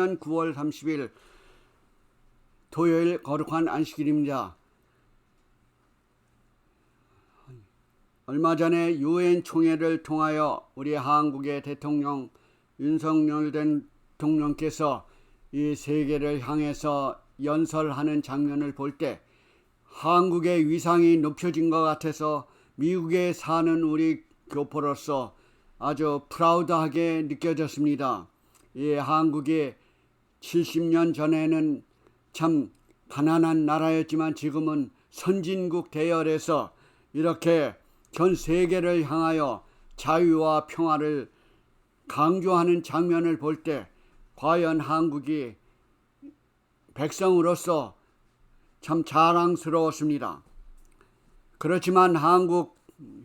9월 30일 토요일 거룩한 안식일입니다. 얼마 전에 유엔 총회를 통하여 우리 한국의 대통령 윤석열 대통령께서 이 세계를 향해서 연설하는 장면을 볼 때 한국의 위상이 높여진 것 같아서 미국에 사는 우리 교포로서 아주 프라우드하게 느껴졌습니다. 이 한국이 70년 전에는 참 가난한 나라였지만 지금은 선진국 대열에서 이렇게 전 세계를 향하여 자유와 평화를 강조하는 장면을 볼 때 과연 한국이 백성으로서 참 자랑스러웠습니다. 그렇지만 한국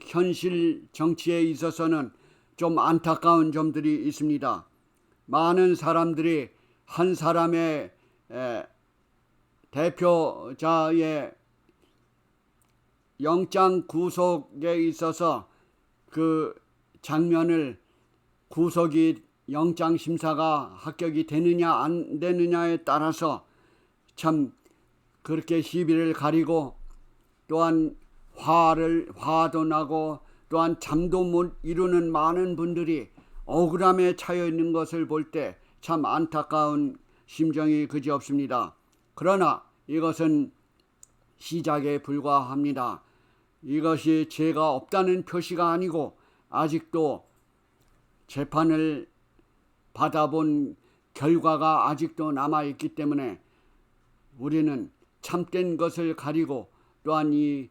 현실 정치에 있어서는 좀 안타까운 점들이 있습니다. 많은 사람들이 한 사람의 대표자의 영장 구속에 있어서 그 장면을 구속이 영장 심사가 합격이 되느냐 안 되느냐에 따라서 참 그렇게 시비를 가리고 또한 화도 나고 또한 잠도 못 이루는 많은 분들이 억울함에 차여 있는 것을 볼 때 참 안타까운 심정이 그지없습니다. 그러나 이것은 시작에 불과합니다. 이것이 죄가 없다는 표시가 아니고 아직도 재판을 받아본 결과가 아직도 남아있기 때문에 우리는 참된 것을 가리고 또한 이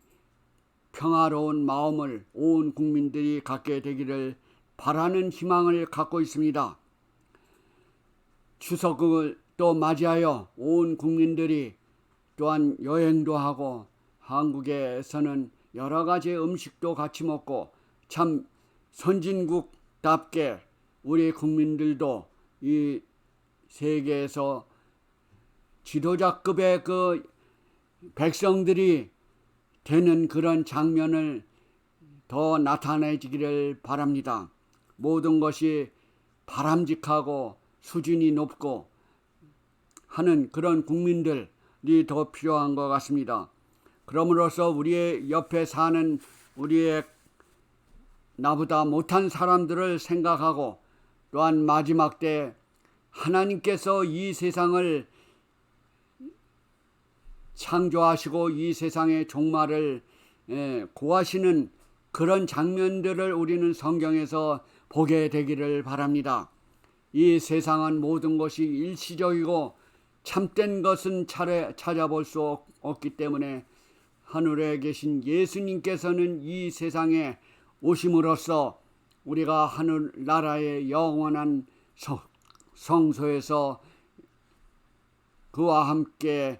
평화로운 마음을 온 국민들이 갖게 되기를 바라는 희망을 갖고 있습니다. 추석을 또 맞이하여 온 국민들이 또한 여행도 하고 한국에서는 여러 가지 음식도 같이 먹고 참 선진국답게 우리 국민들도 이 세계에서 지도자급의 그 백성들이 되는 그런 장면을 더 나타내지기를 바랍니다. 모든 것이 바람직하고 수준이 높고 하는 그런 국민들이 더 필요한 것 같습니다. 그러므로서 우리의 옆에 사는 우리의 나보다 못한 사람들을 생각하고 또한 마지막 때 하나님께서 이 세상을 창조하시고 이 세상의 종말을 고하시는 그런 장면들을 우리는 성경에서 보게 되기를 바랍니다. 이 세상은 모든 것이 일시적이고 참된 것은 찾아볼 수 없기 때문에 하늘에 계신 예수님께서는 이 세상에 오심으로써 우리가 하늘나라의 영원한 성소에서 그와 함께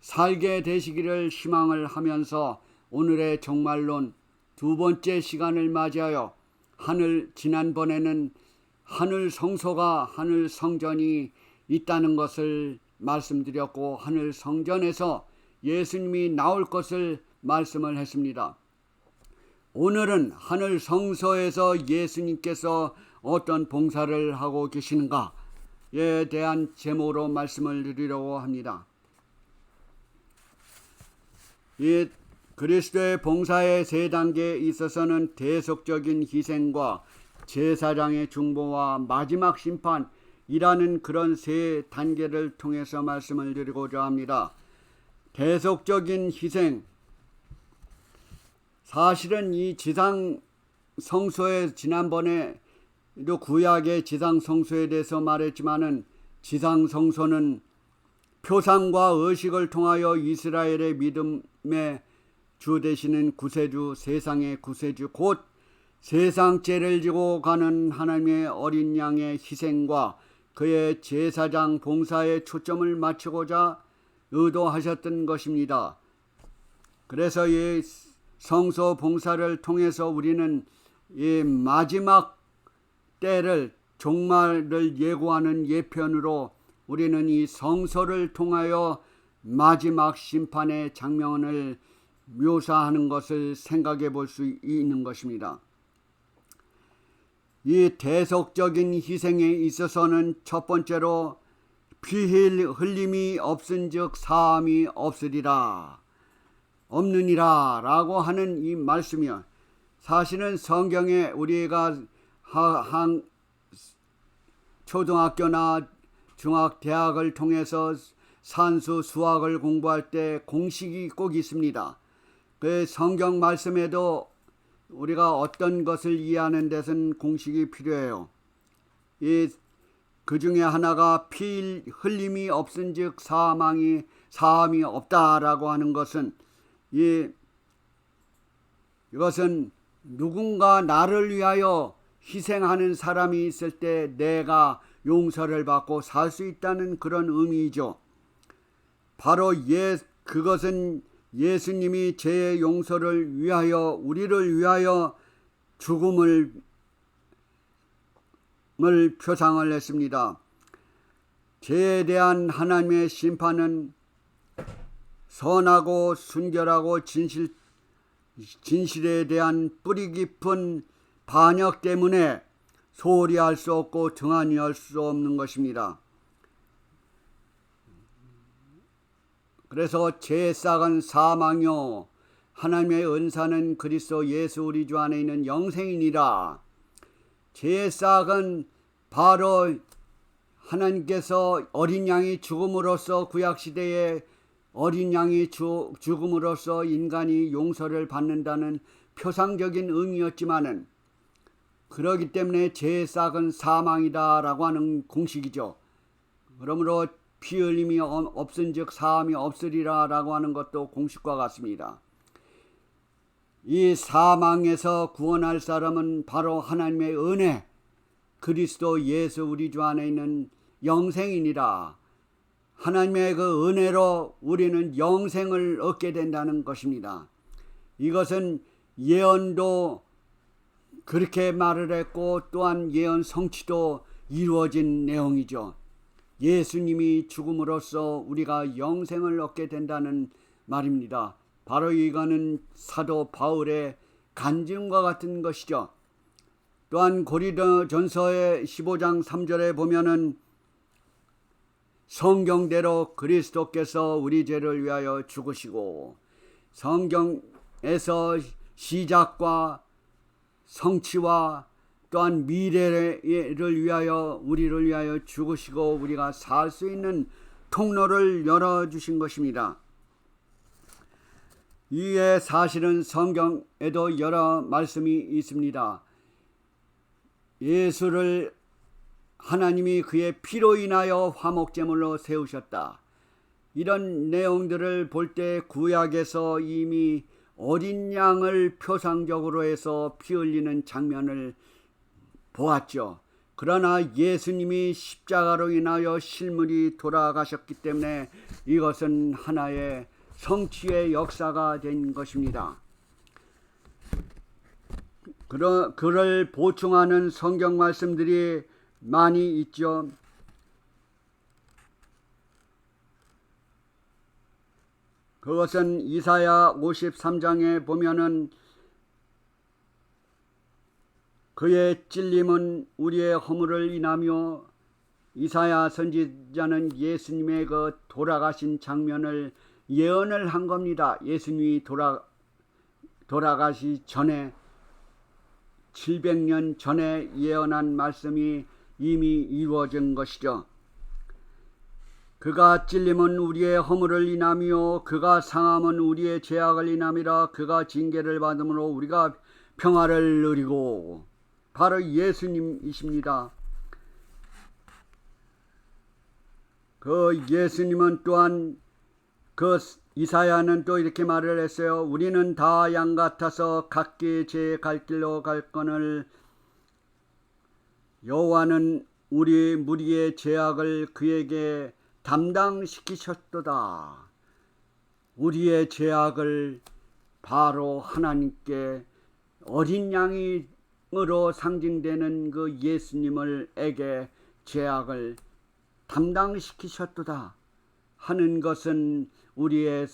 살게 되시기를 희망을 하면서 오늘의 종말론 두 번째 시간을 맞이하여 지난번에는 하늘 성소가 하늘 성전이 있다는 것을 말씀드렸고 하늘 성전에서 예수님이 나올 것을 말씀을 했습니다. 오늘은 하늘 성소에서 예수님께서 어떤 봉사를 하고 계시는가에 대한 제목으로 말씀을 드리려고 합니다. 이 그리스도의 봉사의 세 단계에 있어서는 대속적인 희생과 제사장의 중보와 마지막 심판이라는 그런 세 단계를 통해서 말씀을 드리고자 합니다. 대속적인 희생, 사실은 이 지상 성소에 지난번에도 구약의 지상 성소에 대해서 말했지만은 지상 성소는 표상과 의식을 통하여 이스라엘의 믿음의 주 되시는 구세주, 세상의 구세주, 곧 세상 죄를 지고 가는 하나님의 어린 양의 희생과 그의 제사장 봉사에 초점을 맞추고자 의도하셨던 것입니다. 그래서 이 성소 봉사를 통해서 우리는 이 마지막 때를 종말을 예고하는 예편으로 우리는 이 성소를 통하여 마지막 심판의 장면을 묘사하는 것을 생각해 볼 수 있는 것입니다. 이 대속적인 희생에 있어서는 첫 번째로 피 흘림이 없은즉 사함이 없느니라 라고 하는 이 말씀이요. 사실은 성경에 우리가 초등학교나 중학대학을 통해서 산수 수학을 공부할 때 공식이 꼭 있습니다. 그 성경 말씀에도 우리가 어떤 것을 이해하는 데서는 공식이 필요해요. 그 중에 하나가 피 흘림이 없은즉 사함이 없다라고 하는 것은 이것은 누군가 나를 위하여 희생하는 사람이 있을 때 내가 용서를 받고 살 수 있다는 그런 의미이죠. 바로 그것은 예수님이 죄의 용서를 위하여 우리를 위하여 죽음을 표상을 했습니다. 죄에 대한 하나님의 심판은 선하고 순결하고 진실에 대한 뿌리 깊은 반역 때문에 소홀히 할 수 없고 등한히 할 수 없는 것입니다. 그래서 죄의 싹은 사망이요 하나님의 은사는 그리스도 예수 우리 주 안에 있는 영생이니라. 죄의 싹은 바로 하나님께서 어린 양이 죽음으로써 구약시대에 어린 양이 죽음으로써 인간이 용서를 받는다는 표상적인 의미였지만은 그러기 때문에 죄의 싹은 사망이다라고 하는 공식이죠. 그러므로 피 흘림이 없은즉 사함이 없으리라라고 하는 것도 공식과 같습니다. 이 사망에서 구원할 사람은 바로 하나님의 은혜, 그리스도 예수 우리 주 안에 있는 영생이니라. 하나님의 그 은혜로 우리는 영생을 얻게 된다는 것입니다. 이것은 예언도 그렇게 말을 했고 또한 예언 성취도 이루어진 내용이죠. 예수님이 죽음으로써 우리가 영생을 얻게 된다는 말입니다. 바로 이거는 사도 바울의 간증과 같은 것이죠. 또한 고린도전서의 15장 3절에 보면은 성경대로 그리스도께서 우리 죄를 위하여 죽으시고, 성경에서 시작과 성취와 또한 미래를 위하여 우리를 위하여 죽으시고 우리가 살 수 있는 통로를 열어주신 것입니다. 이에 사실은 성경에도 여러 말씀이 있습니다. 예수를 하나님이 그의 피로 인하여 화목제물로 세우셨다. 이런 내용들을 볼 때 구약에서 이미 어린 양을 표상적으로 해서 피 흘리는 장면을 보았죠. 그러나 예수님이 십자가로 인하여 실물이 돌아가셨기 때문에 이것은 하나의 성취의 역사가 된 것입니다. 그를 보충하는 성경 말씀들이 많이 있죠. 그것은 이사야 53장에 보면은 그의 찔림은 우리의 허물을 인하며, 이사야 선지자는 예수님의 그 돌아가신 장면을 예언을 한 겁니다. 예수님이 돌아가시 전에 700년 전에 예언한 말씀이 이미 이루어진 것이죠. 그가 찔림은 우리의 허물을 인하며 그가 상함은 우리의 죄악을 인함이라. 그가 징계를 받음으로 우리가 평화를 누리고. 바로 예수님이십니다. 그 예수님은 또한 그 이사야는 또 이렇게 말을 했어요. 우리는 다 양 같아서 각기 제 갈 길로 갈거늘 여호와는 우리 무리의 죄악을 그에게 담당시키셨도다. 우리의 죄악을 바로 하나님께 어린 양으로 상징되는 그 예수님을에게 죄악을 담당시키셨도다 하는 것은 우리의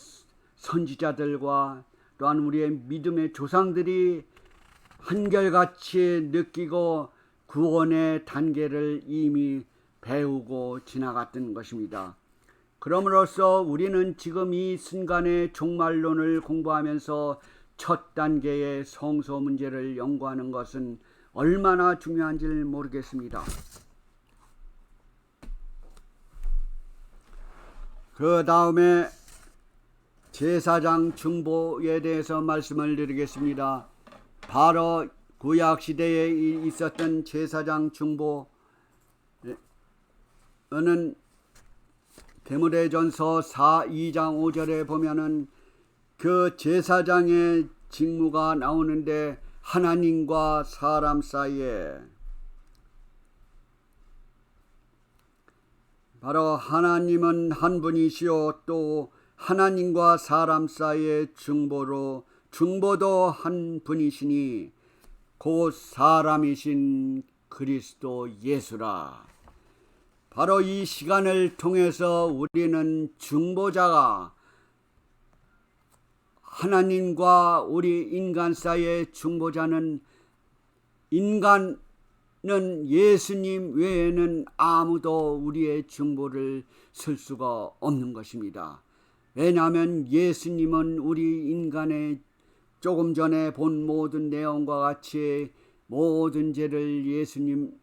선지자들과 또한 우리의 믿음의 조상들이 한결같이 느끼고 구원의 단계를 이미 배우고 지나갔던 것입니다. 그럼으로써 우리는 지금 이 순간의 종말론을 공부하면서 첫 단계의 성소 문제를 연구하는 것은 얼마나 중요한지를 모르겠습니다. 그 다음에 제사장 중보에 대해서 말씀을 드리겠습니다. 바로 구약시대에 있었던 제사장 중보는 데모데전서 2장 5절에 보면은 그 제사장의 직무가 나오는데 하나님과 사람 사이에 바로 하나님은 한 분이시요 또 하나님과 사람 사이의 중보도 한 분이시니 곧 사람이신 그리스도 예수라. 바로 이 시간을 통해서 우리는 중보자가 하나님과 우리 인간 사이의 중보자는 인간은 예수님 외에는 아무도 우리의 중보를 쓸 수가 없는 것입니다. 왜냐하면 예수님은 우리 인간의 조금 전에 본 모든 내용과 같이 모든 죄를 예수님께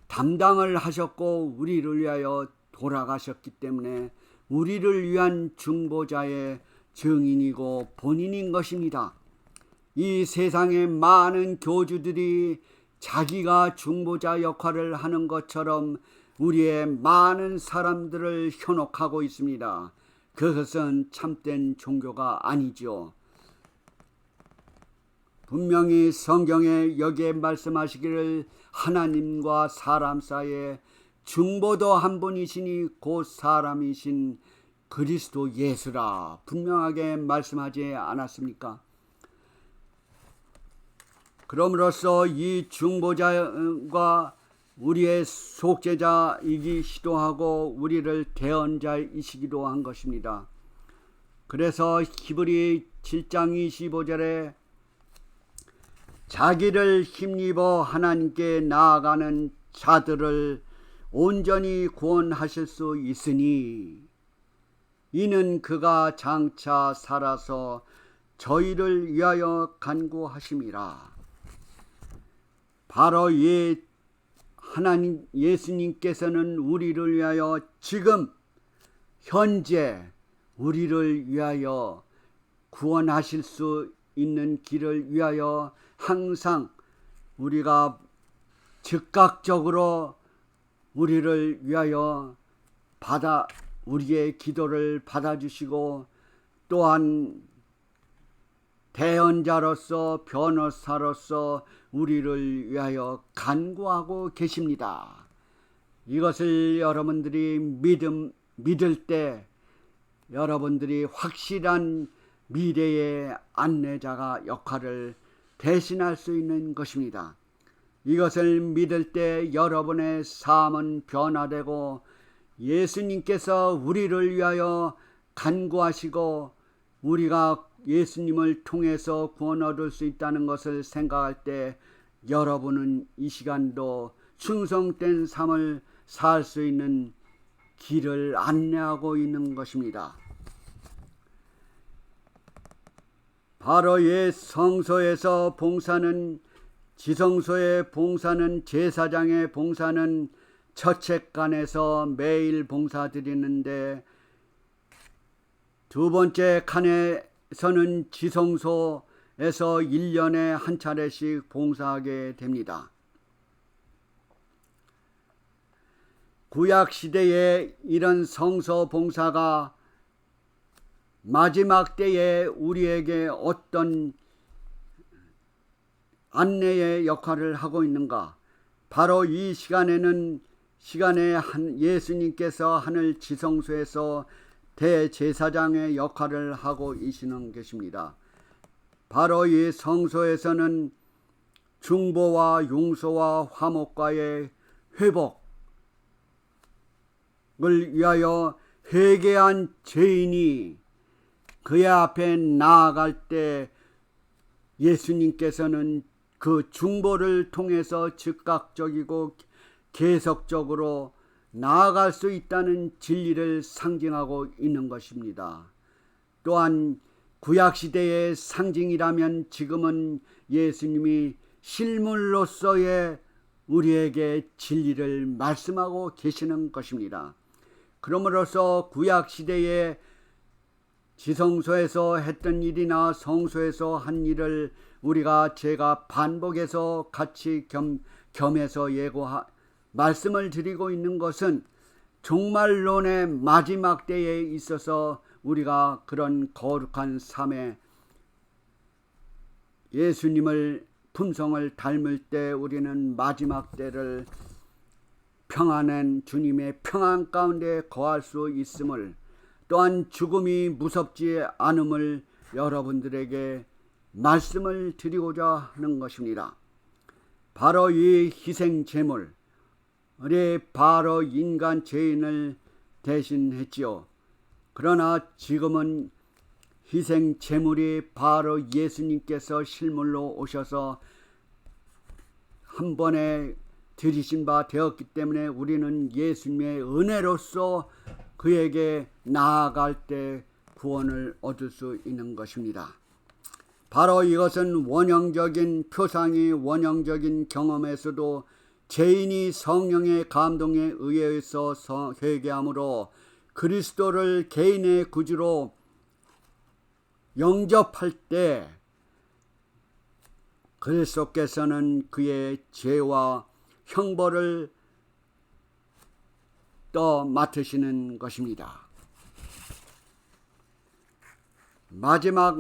담당을 하셨고 우리를 위하여 돌아가셨기 때문에 우리를 위한 중보자의 증인이고 본인인 것입니다. 이 세상의 많은 교주들이 자기가 중보자 역할을 하는 것처럼 우리의 많은 사람들을 현혹하고 있습니다. 그것은 참된 종교가 아니죠. 분명히 성경에 여기에 말씀하시기를 하나님과 사람 사이에 중보도 한 분이시니 곧 사람이신 그리스도 예수라 분명하게 말씀하지 않았습니까? 그럼으로써 이 중보자가 우리의 속죄자이기시기도 하고 우리를 대언자이시기도 한 것입니다. 그래서 히브리 7장 25절에 자기를 힘입어 하나님께 나아가는 자들을 온전히 구원하실 수 있으니 이는 그가 장차 살아서 저희를 위하여 간구하심이라. 바로 하나님 예수님께서는 우리를 위하여 지금 현재 우리를 위하여 구원하실 수 있는 길을 위하여 항상 우리가 즉각적으로 우리를 위하여 우리의 기도를 받아주시고 또한 대언자로서 변호사로서 우리를 위하여 간구하고 계십니다. 이것을 여러분들이 믿을 때 여러분들이 확실한 미래의 안내자가 역할을 대신할 수 있는 것입니다. 이것을 믿을 때 여러분의 삶은 변화되고 예수님께서 우리를 위하여 간구하시고 우리가 예수님을 통해서 구원 얻을 수 있다는 것을 생각할 때 여러분은 이 시간도 충성된 삶을 살 수 있는 길을 안내하고 있는 것입니다. 바로 옛 성소에서 봉사는 지성소의 봉사는 제사장의 봉사는 처책간에서 매일 봉사드리는데 두 번째 칸에서는 지성소에서 1년에 한 차례씩 봉사하게 됩니다. 구약시대에 이런 성소 봉사가 마지막 때에 우리에게 어떤 안내의 역할을 하고 있는가? 바로 이 시간에 예수님께서 하늘 지성소에서 대제사장의 역할을 하고 계시는 것입니다. 바로 이 성소에서는 중보와 용서와 화목과의 회복을 위하여 회개한 죄인이 그의 앞에 나아갈 때 예수님께서는 그 중보를 통해서 즉각적이고 계속적으로 나아갈 수 있다는 진리를 상징하고 있는 것입니다. 또한 구약시대의 상징이라면 지금은 예수님이 실물로서의 우리에게 진리를 말씀하고 계시는 것입니다. 그러므로서 구약시대의 지성소에서 했던 일이나 성소에서 한 일을 제가 반복해서 같이 겸해서 말씀을 드리고 있는 것은 종말론의 마지막 때에 있어서 우리가 그런 거룩한 삶에 예수님을 품성을 닮을 때 우리는 마지막 때를 평안한 주님의 평안 가운데 거할 수 있음을, 또한 죽음이 무섭지 않음을 여러분들에게 말씀을 드리고자 하는 것입니다. 바로 이 희생 제물이 바로 인간 죄인을 대신했지요. 그러나 지금은 희생 제물이 바로 예수님께서 실물로 오셔서 한 번에 드리신 바 되었기 때문에 우리는 예수님의 은혜로서 그에게 나아갈 때 구원을 얻을 수 있는 것입니다. 바로 이것은 원형적인 표상이 원형적인 경험에서도 죄인이 성령의 감동에 의해서 회개함으로 그리스도를 개인의 구주로 영접할 때 그리스도께서는 그의 죄와 형벌을 맡으시는 것입니다. 마지막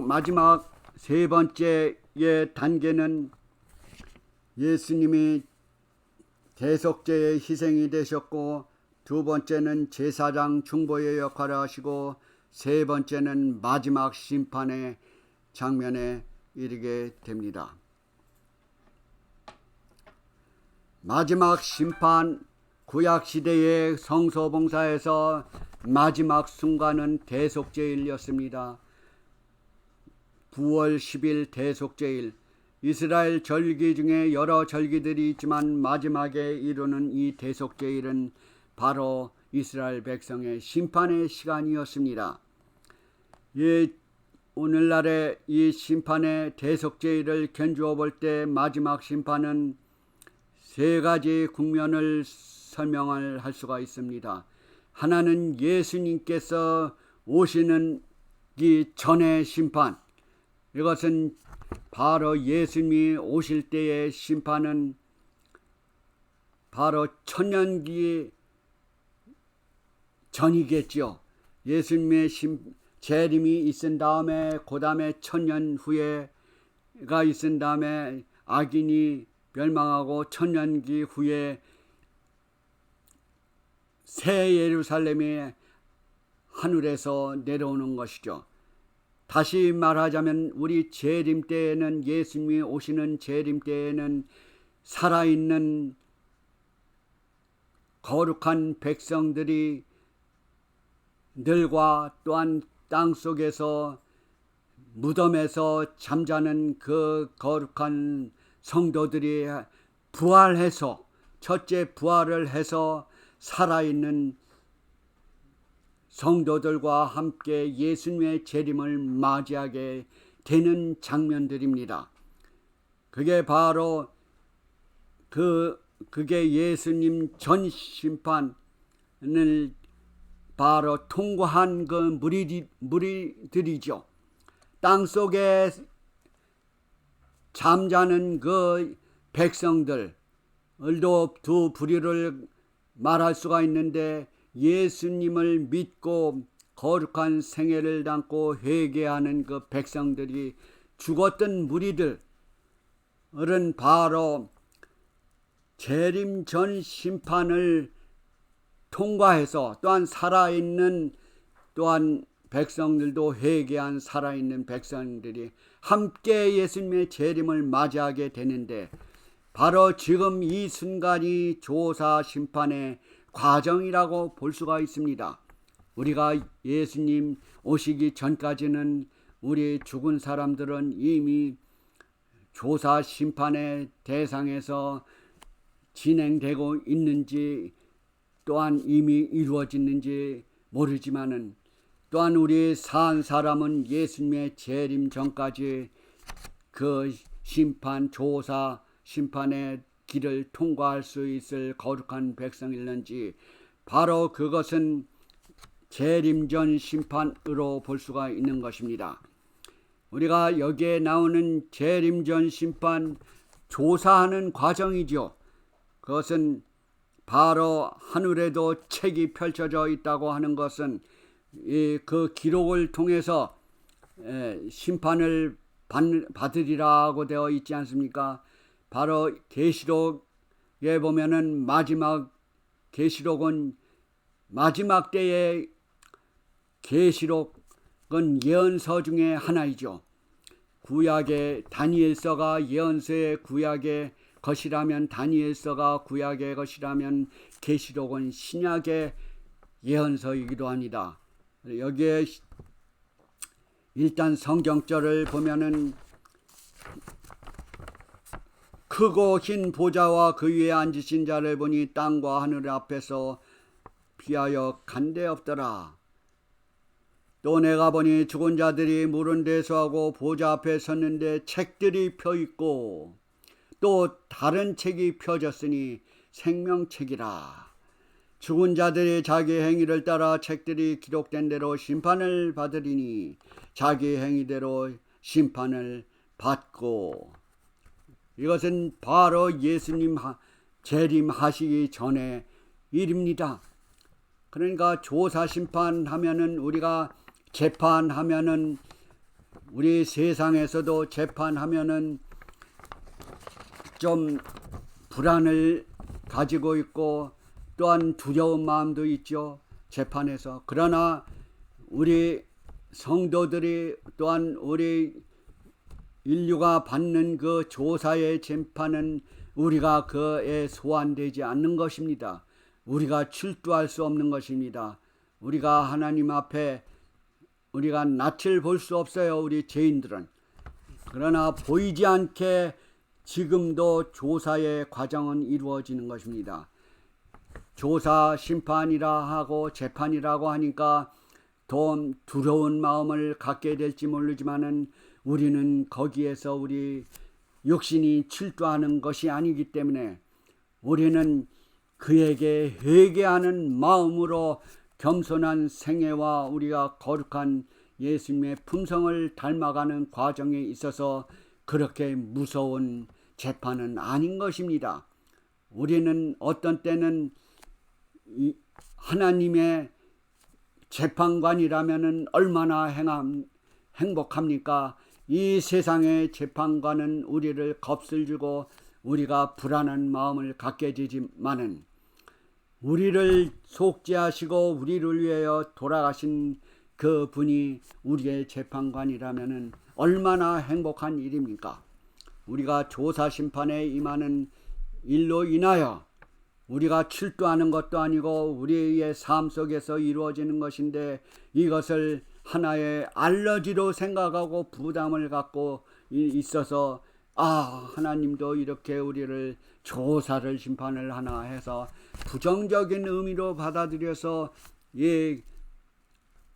세 번째의 단계는 예수님이 대속죄의 희생이 되셨고, 두 번째는 제사장 중보의 역할을 하시고, 세 번째는 마지막 심판의 장면에 이르게 됩니다. 마지막 심판, 구약시대의 성소봉사에서 마지막 순간은 대속죄일이었습니다. 9월 10일 대속죄일, 이스라엘 절기 중에 여러 절기들이 있지만 마지막에 이루는 이 대속죄일은 바로 이스라엘 백성의 심판의 시간이었습니다. 오늘날의 이 심판의 대속죄일을 견주어 볼 때 마지막 심판은 세 가지 국면을 설명을 할 수가 있습니다. 하나는 예수님께서 오시는 이 전의 심판, 이것은 바로 예수님이 오실 때의 심판은 바로 천년기 전이겠지요. 예수님의 재림이 있은 다음에 그 다음에 천년 후에가 있은 다음에 악인이 멸망하고 천년기 후에 새 예루살렘이 하늘에서 내려오는 것이죠. 다시 말하자면 우리 재림 때에는, 예수님이 오시는 재림 때에는 살아있는 거룩한 백성들이 들과 또한 땅속에서 무덤에서 잠자는 그 거룩한 성도들이 부활해서, 첫째 부활을 해서 살아있는 성도들과 함께 예수님의 재림을 맞이하게 되는 장면들입니다. 그게 바로 그게 예수님 전 심판을 바로 통과한 그 무리들이죠. 땅속에 잠자는 그 백성들도 두 부류를 말할 수가 있는데, 예수님을 믿고 거룩한 생애를 담고 회개하는 그 백성들이 죽었던 무리들은 바로 재림 전 심판을 통과해서, 또한 살아있는 또한 백성들도 회개한 살아있는 백성들이 함께 예수님의 재림을 맞이하게 되는데, 바로 지금 이 순간이 조사 심판의 과정이라고 볼 수가 있습니다. 우리가 예수님 오시기 전까지는 우리 죽은 사람들은 이미 조사 심판의 대상에서 진행되고 있는지 또한 이미 이루어졌는지 모르지만은 또한 우리 산 사람은 예수님의 재림 전까지 그 심판, 조사, 심판의 길을 통과할 수 있을 거룩한 백성일는지 바로 그것은 재림 전 심판으로 볼 수가 있는 것입니다. 우리가 여기에 나오는 재림 전 심판 조사하는 과정이죠. 그것은 바로 하늘에도 책이 펼쳐져 있다고 하는 것은 그 기록을 통해서 심판을 받으리라고 되어 있지 않습니까? 바로 계시록에 보면은 마지막 계시록은 마지막 때의 계시록은 예언서 중에 하나이죠. 구약의 다니엘서가 예언서의 구약의 것이라면 다니엘서가 구약의 것이라면 계시록은 신약의 예언서이기도 합니다. 여기에 일단 성경절을 보면은 크고 흰 보좌와 그 위에 앉으신 자를 보니 땅과 하늘 앞에서 피하여 간데 없더라. 또 내가 보니 죽은 자들이 물은 대수하고 보좌 앞에 섰는데 책들이 펴 있고 또 다른 책이 펴졌으니 생명책이라. 죽은 자들이 자기 행위를 따라 책들이 기록된 대로 심판을 받으리니 자기 행위대로 심판을 받고. 이것은 바로 예수님 재림하시기 전의 일입니다. 그러니까 조사 심판하면은 우리가 재판하면은 우리 세상에서도 재판하면은 좀 불안을 가지고 있고 또한 두려운 마음도 있죠. 재판에서. 그러나 우리 성도들이 또한 우리 인류가 받는 그 조사의 재판은 우리가 그에 소환되지 않는 것입니다. 우리가 출두할 수 없는 것입니다. 우리가 하나님 앞에 우리가 낯을 볼 수 없어요. 우리 죄인들은. 그러나 보이지 않게 지금도 조사의 과정은 이루어지는 것입니다. 조사 심판이라 하고 재판이라고 하니까 좀 두려운 마음을 갖게 될지 모르지만은 우리는 거기에서 우리 육신이 출두하는 것이 아니기 때문에 우리는 그에게 회개하는 마음으로 겸손한 생애와 우리가 거룩한 예수님의 품성을 닮아가는 과정에 있어서 그렇게 무서운 재판은 아닌 것입니다. 우리는 어떤 때는 하나님의 재판관이라면 얼마나 행복합니까? 이 세상의 재판관은 우리를 겁을 주고 우리가 불안한 마음을 갖게 되지만은 우리를 속죄하시고 우리를 위하여 돌아가신 그 분이 우리의 재판관이라면 얼마나 행복한 일입니까? 우리가 조사 심판에 임하는 일로 인하여 우리가 출두하는 것도 아니고 우리의 삶 속에서 이루어지는 것인데 이것을 하나의 알러지로 생각하고 부담을 갖고 있어서 하나님도 이렇게 우리를 조사를 심판을 하나 해서 부정적인 의미로 받아들여서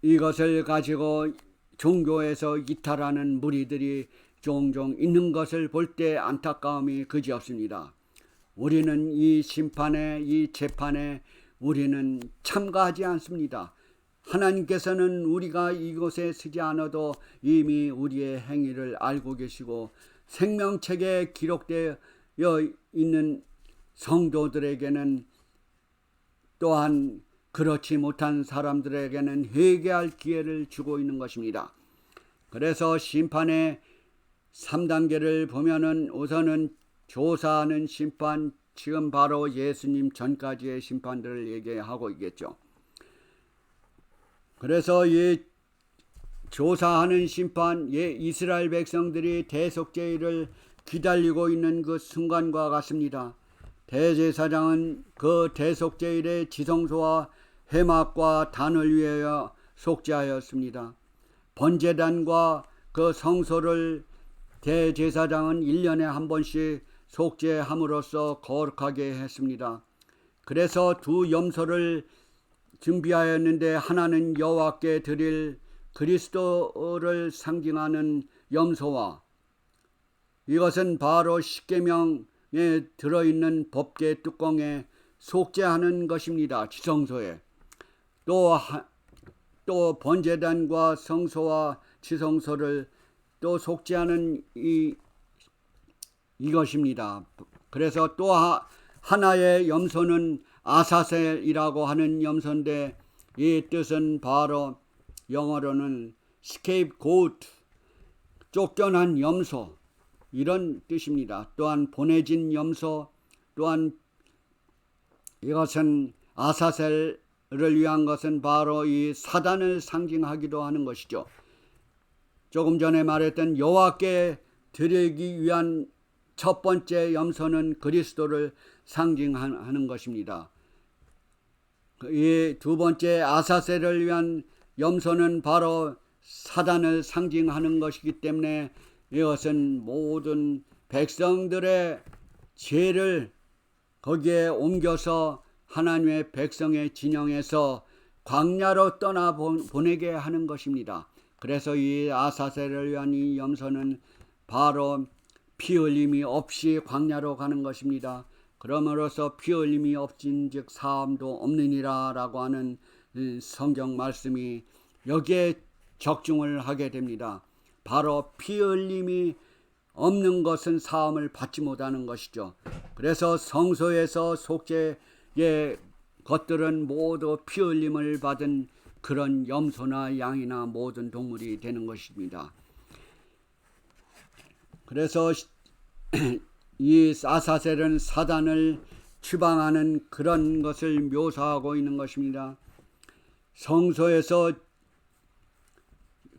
이것을 가지고 종교에서 이탈하는 무리들이 종종 있는 것을 볼 때 안타까움이 그지없습니다. 우리는 이 심판에 이 재판에 우리는 참가하지 않습니다. 하나님께서는 우리가 이곳에 서지 않아도 이미 우리의 행위를 알고 계시고 생명책에 기록되어 있는 성도들에게는 또한 그렇지 못한 사람들에게는 회개할 기회를 주고 있는 것입니다. 그래서 심판의 3단계를 보면은 우선은 조사하는 심판, 지금 바로 예수님 전까지의 심판들을 얘기하고 있겠죠. 그래서 이 조사하는 심판, 이스라엘 백성들이 대속죄를 기다리고 있는 그 순간과 같습니다. 대제사장은 그 대속죄일의 지성소와 회막과 단을 위하여 속죄하였습니다. 번제단과 그 성소를 대제사장은 1년에 한 번씩 속죄함으로써 거룩하게 했습니다. 그래서 두 염소를 준비하였는데 하나는 여호와께 드릴 그리스도를 상징하는 염소와 이것은 바로 십계명에 들어있는 법궤 뚜껑에 속죄하는 것입니다. 지성소에. 또 번제단과 성소와 지성소를 또 속죄하는 이것입니다. 그래서 또 하나의 염소는 아사셀이라고 하는 염소인데 이 뜻은 바로 영어로는 scapegoat, 쫓겨난 염소 이런 뜻입니다. 또한 보내진 염소, 또한 이것은 아사셀을 위한 것은 바로 이 사단을 상징하기도 하는 것이죠. 조금 전에 말했던 여호와께 드리기 위한 첫 번째 염소는 그리스도를 상징하는 것입니다. 이 두 번째 아사셀을 위한 염소는 바로 사단을 상징하는 것이기 때문에 이것은 모든 백성들의 죄를 거기에 옮겨서 하나님의 백성의 진영에서 광야로 떠나 보내게 하는 것입니다. 그래서 이 아사셀을 위한 이 염소는 바로 피 흘림이 없이 광야로 가는 것입니다. 그러므로서 피 흘림이 없진즉 사함도 없느니라 라고 하는 성경 말씀이 여기에 적중을 하게 됩니다. 바로 피 흘림이 없는 것은 사함을 받지 못하는 것이죠. 그래서 성소에서 속죄의 것들은 모두 피 흘림을 받은 그런 염소나 양이나 모든 동물이 되는 것입니다. 그래서 이 아사셀은 사단을 추방하는 그런 것을 묘사하고 있는 것입니다. 성소에서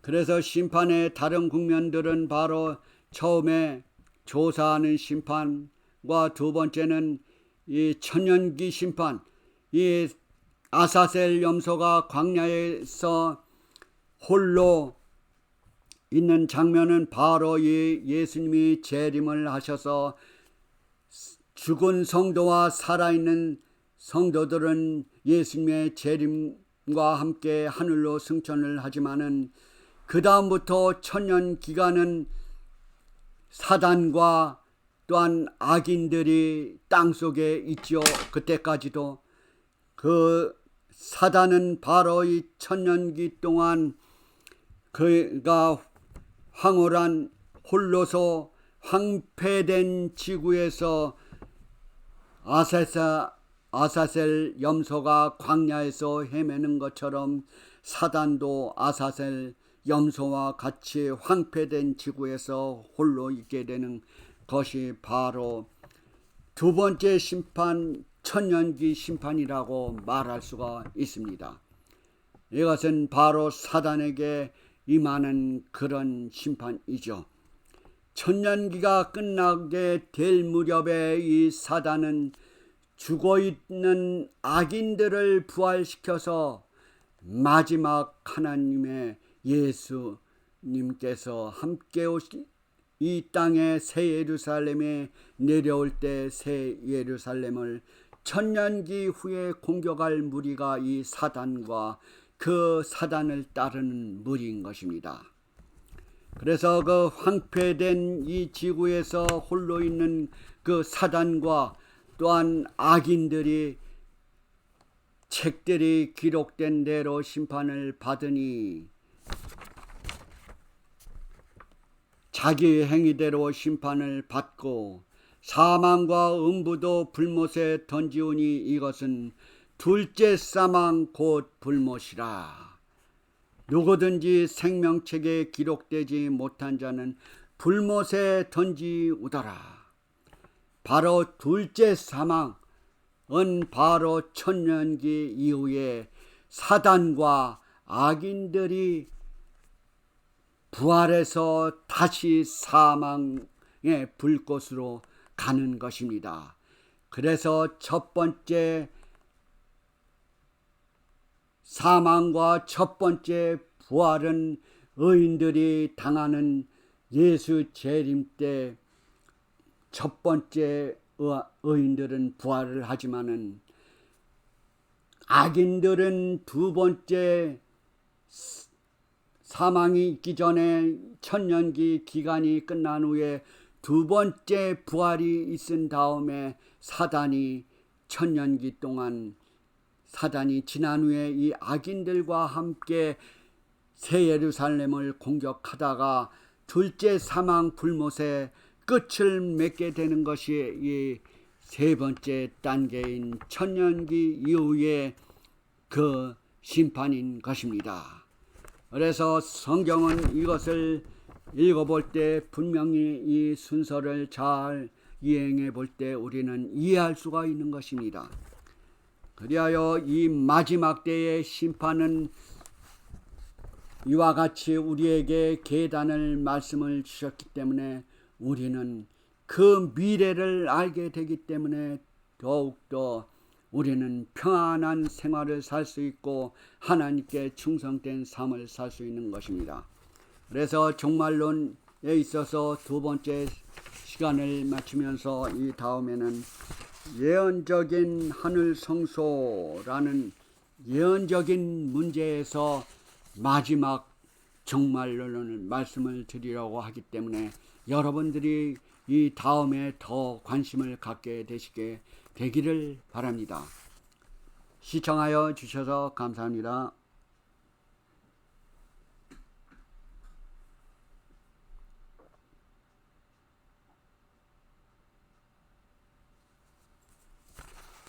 그래서 심판의 다른 국면들은 바로 처음에 조사하는 심판과 두 번째는 이 천년기 심판, 이 아사셀 염소가 광야에서 홀로 있는 장면은 바로 이 예수님이 재림을 하셔서 죽은 성도와 살아있는 성도들은 예수님의 재림과 함께 하늘로 승천을 하지만은 그 다음부터 천년 기간은 사단과 또한 악인들이 땅속에 있지요. 그때까지도 그 사단은 바로 이 천년기 동안 그가 황홀한 홀로서 황폐된 지구에서 아사셀 염소가 광야에서 헤매는 것처럼 사단도 아사셀 염소와 같이 황폐된 지구에서 홀로 있게 되는 것이 바로 두 번째 심판, 천년기 심판이라고 말할 수가 있습니다. 이것은 바로 사단에게 임하는 그런 심판이죠. 천년기가 끝나게 될 무렵에 이 사단은 죽어있는 악인들을 부활시켜서 마지막 하나님의 예수님께서 함께 오신 이 땅에 새 예루살렘에 내려올 때 새 예루살렘을 천년기 후에 공격할 무리가 이 사단과 그 사단을 따르는 무리인 것입니다. 그래서 그 황폐된 이 지구에서 홀로 있는 그 사단과 또한 악인들이 책들이 기록된 대로 심판을 받으니 자기 행위대로 심판을 받고 사망과 음부도 불못에 던지우니 이것은 둘째 사망 곧 불못이라. 누구든지 생명책에 기록되지 못한 자는 불못에 던지우더라. 바로 둘째 사망은 바로 천년기 이후에 사단과 악인들이 부활해서 다시 사망의 불꽃으로 가는 것입니다. 그래서 첫 번째 사망과 첫 번째 부활은 의인들이 당하는 예수 재림 때 첫 번째 의인들은 부활을 하지만은 악인들은 두 번째 사망이 있기 전에 천년기 기간이 끝난 후에 두 번째 부활이 있은 다음에 사단이 천년기 동안 사단이 지난 후에 이 악인들과 함께 새 예루살렘을 공격하다가 둘째 사망 불못의 끝을 맺게 되는 것이 이 세 번째 단계인 천년기 이후의 그 심판인 것입니다. 그래서 성경은 이것을 읽어볼 때 분명히 이 순서를 잘 이행해 볼 때 우리는 이해할 수가 있는 것입니다. 그리하여 이 마지막 때의 심판은 이와 같이 우리에게 계단을 말씀을 주셨기 때문에 우리는 그 미래를 알게 되기 때문에 더욱더 우리는 평안한 생활을 살 수 있고 하나님께 충성된 삶을 살 수 있는 것입니다. 그래서 종말론에 있어서 두 번째 시간을 마치면서 이 다음에는 예언적인 하늘 성소라는 예언적인 문제에서 마지막 종말론을 말씀을 드리려고 하기 때문에 여러분들이 이 다음에 더 관심을 갖게 되시게 되기를 바랍니다. 시청하여 주셔서 감사합니다.